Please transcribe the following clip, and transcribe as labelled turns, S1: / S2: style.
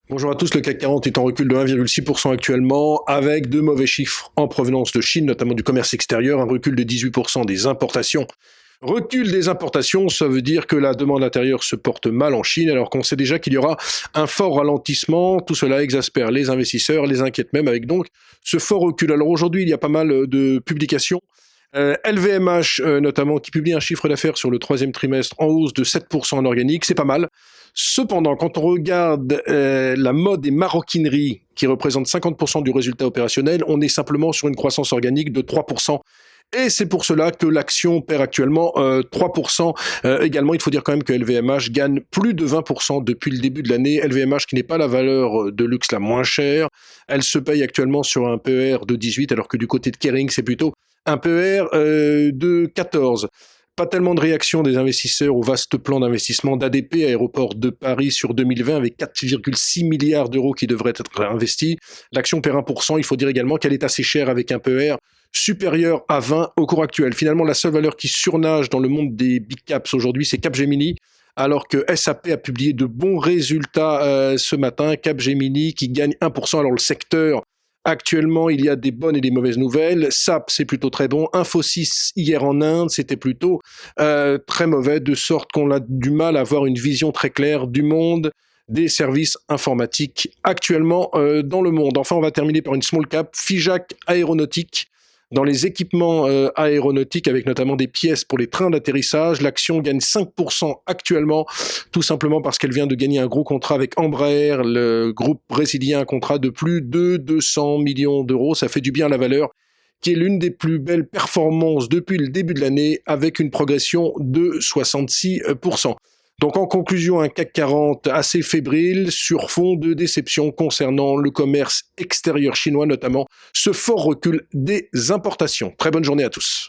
S1: Bonjour à tous, le CAC 40 est en recul de 1,6% actuellement, avec de mauvais chiffres en provenance de Chine, notamment du commerce extérieur, un recul de 18% des importations. Recul des importations, ça veut dire que la demande intérieure se porte mal en Chine, alors qu'on sait déjà qu'il y aura un fort ralentissement. Tout cela exaspère les investisseurs, les inquiète même, avec donc ce fort recul. Alors aujourd'hui, il y a pas mal de publications. LVMH notamment, qui publie un chiffre d'affaires sur le troisième trimestre en hausse de 7% en organique, c'est pas mal. Cependant, quand on regarde la mode et maroquinerie, qui représentent 50% du résultat opérationnel, on est simplement sur une croissance organique de 3%. Et c'est pour cela que l'action perd actuellement 3%. Également, il faut dire quand même que LVMH gagne plus de 20% depuis le début de l'année. LVMH qui n'est pas la valeur de luxe la moins chère. Elle se paye actuellement sur un PER de 18, alors que du côté de Kering, c'est plutôt un PER de 14. Pas tellement de réaction des investisseurs au vaste plan d'investissement d'ADP, Aéroport de Paris, sur 2020, avec 4,6 milliards d'euros qui devraient être investis. L'action perd 1%. Il faut dire également qu'elle est assez chère, avec un PER supérieur à 20 au cours actuel. Finalement, la seule valeur qui surnage dans le monde des big caps aujourd'hui, c'est Capgemini, alors que SAP a publié de bons résultats ce matin. Capgemini qui gagne 1%. Alors le secteur, actuellement, il y a des bonnes et des mauvaises nouvelles. SAP, c'est plutôt très bon. Infosys, hier en Inde, c'était plutôt très mauvais, de sorte qu'on a du mal à avoir une vision très claire du monde des services informatiques actuellement dans le monde. Enfin, on va terminer par une small cap, Figeac Aéronautique, dans les équipements aéronautiques, avec notamment des pièces pour les trains d'atterrissage. L'action gagne 5% actuellement, tout simplement parce qu'elle vient de gagner un gros contrat avec Embraer, le groupe brésilien, un contrat de plus de 200 millions d'euros. Ça fait du bien à la valeur, qui est l'une des plus belles performances depuis le début de l'année, avec une progression de 66%. Donc en conclusion, un CAC 40 assez fébrile sur fond de déception concernant le commerce extérieur chinois, notamment ce fort recul des importations. Très bonne journée à tous.